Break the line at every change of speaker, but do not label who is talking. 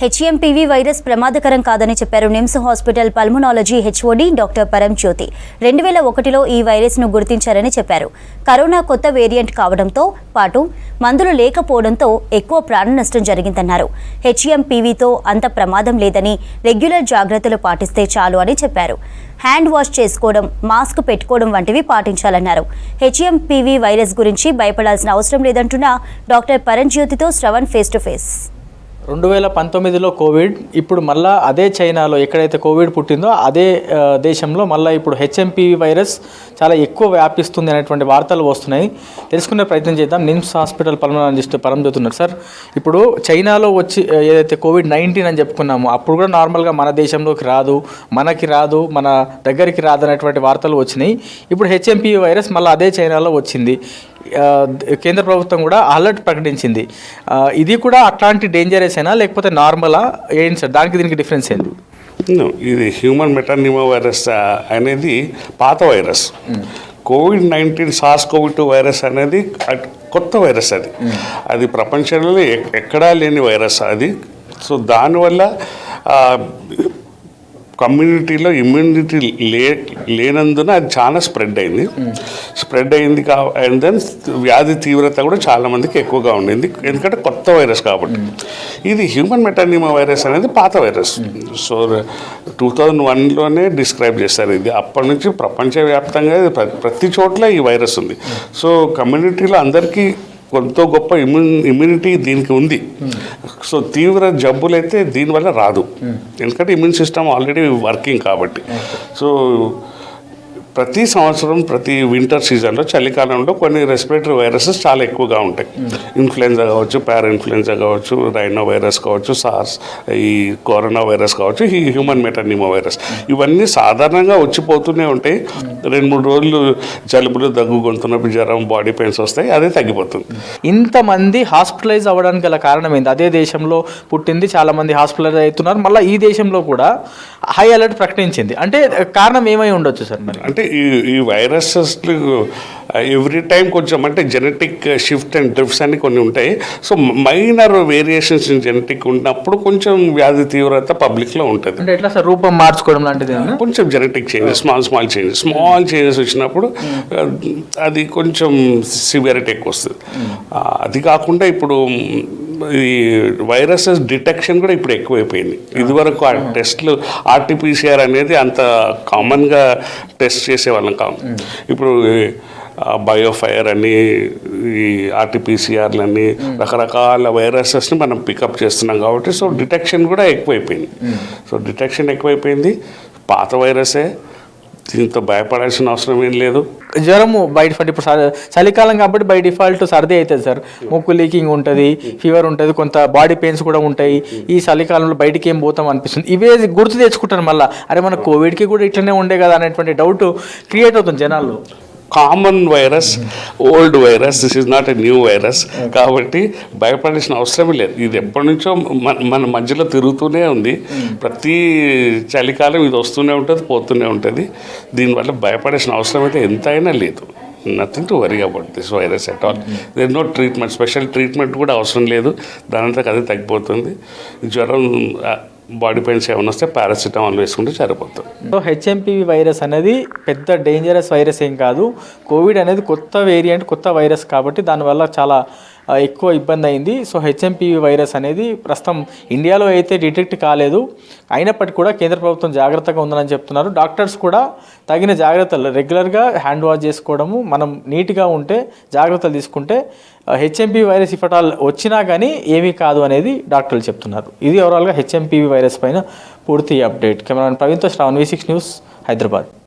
HMPV virus ప్రమాదకరం కాదని చెప్పారు NIMS hospital pulmonology HOD doctor Paranjyothi. 2001లో ఈ వైరస్ను గుర్తించారని చెప్పారు. కరోనా కొత్త వేరియంట్ కావడంతో పాటు మందులు లేకపోవడంతో ఎక్కువ ప్రాణ నష్టం జరిగిందన్నారు. హెచ్ఎంపీవీతో అంత ప్రమాదం లేదని, రెగ్యులర్ జాగ్రత్తలు పాటిస్తే చాలు అని చెప్పారు. హ్యాండ్ వాష్ చేసుకోవడం, మాస్క్ పెట్టుకోవడం వంటివి పాటించాలన్నారు. హెచ్ఎంపీవీ వైరస్ గురించి భయపడాల్సిన అవసరం లేదంటున్న డాక్టర్ పరంజ్యోతితో శ్రవణ్ ఫేస్ టు ఫేస్.
2019లో కోవిడ్, ఇప్పుడు మళ్ళీ అదే చైనాలో ఎక్కడైతే కోవిడ్ పుట్టిందో అదే దేశంలో మళ్ళీ ఇప్పుడు హెచ్ఎంపీవీ వైరస్ చాలా ఎక్కువ వ్యాపిస్తుంది అనేటువంటి వార్తలు వస్తున్నాయి. తెలుసుకునే ప్రయత్నం చేద్దాం. నిమ్స్ హాస్పిటల్ పల్మనాలజిస్ట్ పరంజ్యోతి ఉన్నారు. సార్, ఇప్పుడు చైనాలో వచ్చి ఏదైతే కోవిడ్-19 అని చెప్పుకున్నామో అప్పుడు కూడా నార్మల్గా మన దేశంలోకి రాదు, మనకి రాదు, మన దగ్గరికి రాదు అనేటువంటి వార్తలు వచ్చినాయి. ఇప్పుడు హెచ్ఎంపీవీ వైరస్ మళ్ళీ అదే చైనాలో వచ్చింది. కేంద్ర ప్రభుత్వం కూడా అలర్ట్ ప్రకటించింది. ఇది కూడా అట్లాంటి డేంజరస్ అయినా లేకపోతే నార్మలా ఏంటి సార్? దానికి దీనికి డిఫరెన్స్ ఏంటి?
ఇది హ్యూమన్ మెటానిమో వైరస్ అనేది పాత వైరస్. కోవిడ్-19 SARS-CoV-2 వైరస్ అనేది కొత్త వైరస్. అది ప్రపంచంలో ఎక్కడా లేని వైరస్ అది. సో దానివల్ల కమ్యూనిటీలో ఇమ్యూనిటీ లేనందున అది చాలా స్ప్రెడ్ అయింది. అండ్ దెన్ వ్యాధి తీవ్రత కూడా చాలామందికి ఎక్కువగా ఉండింది, ఎందుకంటే కొత్త వైరస్ కాబట్టి. ఇది హ్యూమన్ మెటానిమో వైరస్ అనేది పాత వైరస్. సో 2001లోనే డిస్క్రైబ్ చేశారు ఇది. అప్పటి నుంచి ప్రపంచవ్యాప్తంగా ప్రతి చోట్ల ఈ వైరస్ ఉంది. సో కమ్యూనిటీలో అందరికీ కొంత గొప్ప ఇమ్యూనిటీ దీనికి ఉంది. సో తీవ్ర జబ్బులైతే దీనివల్ల రాదు, ఎందుకంటే ఇమ్యూన్ సిస్టమ్ ఆల్రెడీ వర్కింగ్ కాబట్టి. సో ప్రతి సంవత్సరం ప్రతి వింటర్ సీజన్లో, చలికాలంలో కొన్ని రెస్పిరేటరీ వైరసెస్ చాలా ఎక్కువగా ఉంటాయి. ఇన్ఫ్లుయెంజా కావచ్చు, పారాఇన్ఫ్లుయెంజా కావచ్చు, రైనో వైరస్ కావచ్చు, సార్స్, ఈ కరోనా వైరస్ కావచ్చు, ఈ హ్యూమన్ మెటానిమో వైరస్, ఇవన్నీ సాధారణంగా వచ్చిపోతూనే ఉంటాయి. 2-3 రోజులు జలుబులు, దగ్గు, గొంతు నొప్పి, జ్వరం, బాడీ పెయిన్స్ వస్తాయి, అదే తగ్గిపోతుంది.
ఇంతమంది హాస్పిటలైజ్ అవ్వడానికి గల కారణం ఏంటి? అదే దేశంలో పుట్టింది, చాలామంది హాస్పిటలైజ్ అవుతున్నారు, మళ్ళీ ఈ దేశంలో కూడా హై అలర్ట్ ప్రకటించింది. అంటే కారణం ఏమై ఉండొచ్చు సార్? మరి
అంటే ఈ వైరసెస్ ఎవ్రీ టైం కొంచెం అంటే జెనెటిక్ షిఫ్ట్ అండ్ డ్రిఫ్ట్స్ అని కొన్ని ఉంటాయి. So minor variations in genetic ఉన్నప్పుడు కొంచెం వ్యాధి తీవ్రత పబ్లిక్లో ఉంటుంది.
అంటే ఎట్లా సార్? రూపం మార్చుకోవడం లాంటిది
కొంచెం జెనెటిక్ చేంజెస్, స్మాల్ చేంజెస్ వచ్చినప్పుడు అది కొంచెం సివియారిటీ ఎక్కువ వస్తుంది. అది కాకుండా ఇప్పుడు ఈ వైరసెస్ డిటెక్షన్ కూడా ఇప్పుడు ఎక్కువైపోయింది. ఇదివరకు ఆ టెస్ట్లు RT-PCR అనేది అంత కామన్గా టెస్ట్ చేసేవాళ్ళం కాదు. ఇప్పుడు బయోఫైర్ అని, ఈ RT-PCRలని, రకరకాల వైరసెస్ని మనం పికప్ చేస్తున్నాం కాబట్టి సో డిటెక్షన్ కూడా ఎక్కువైపోయింది. పాత వైరసే, దీంతో భయపడాల్సిన అవసరం ఏం లేదు.
జ్వరము బై డిఫాల్ట్, ఇప్పుడు చలికాలం కాబట్టి బై డిఫాల్ట్ సర్ది అవుతుంది సార్. ముక్కు లీకింగ్ ఉంటుంది, ఫీవర్ ఉంటుంది, కొంత బాడీ పెయిన్స్ కూడా ఉంటాయి. ఈ చలికాలంలో బయటికి ఏం పోతాం అనిపిస్తుంది. ఇవే గుర్తు తెచ్చుకుంటారు మళ్ళీ, అరే మన కోవిడ్కి కూడా ఇట్లనే ఉండే కదా అనేటువంటి డౌట్ క్రియేట్ అవుతుంది జనాల్లో.
Common virus, old virus, this is not a new virus. కాబట్టి భయపడాల్సిన అవసరమే లేదు. ఇది ఎప్పటి నుంచో మన మధ్యలో తిరుగుతూనే ఉంది. ప్రతి చలికాలం ఇది వస్తూనే ఉంటుంది, పోతూనే ఉంటుంది. దీనివల్ల భయపడాల్సిన అవసరం అయితే ఎంతైనా లేదు. Nothing to worry about this virus at all. There no treatment, special treatment కూడా అవసరం లేదు. దానంతకు అదే తగ్గిపోతుంది. జ్వరం, బాడీ పెయిన్స్ ఏమైనా వస్తే పారాసిటమాల్ వేసుకుంటే సరిపోతుంది.
సో హెచ్ఎంపీవీ వైరస్ అనేది పెద్ద డేంజరస్ వైరస్ ఏం కాదు. కోవిడ్ అనేది కొత్త వేరియంట్, కొత్త వైరస్ కాబట్టి దానివల్ల చాలా ఎక్కువ ఇబ్బంది అయింది. సో హెచ్ఎంపీవీ వైరస్ అనేది ప్రస్తుతం ఇండియాలో అయితే డిటెక్ట్ కాలేదు. అయినప్పటికీ కూడా కేంద్ర ప్రభుత్వం జాగ్రత్తగా ఉందని చెప్తున్నారు. డాక్టర్స్ కూడా తగిన జాగ్రత్తలు, రెగ్యులర్గా హ్యాండ్ వాష్ చేసుకోవడము, మనం నీట్గా ఉంటే, జాగ్రత్తలు తీసుకుంటే హెచ్ఎంపీవీ వైరస్ ఇఫటాల్ వచ్చినా కానీ ఏమీ కాదు అనేది డాక్టర్లు చెప్తున్నారు. ఇది ఓవరాల్గా హెచ్ఎంపీవీ వైరస్ పైన పూర్తి అప్డేట్. కెమెరామెన్ ప్రవీణ్తో శ్రావణ్, V6 న్యూస్, హైదరాబాద్.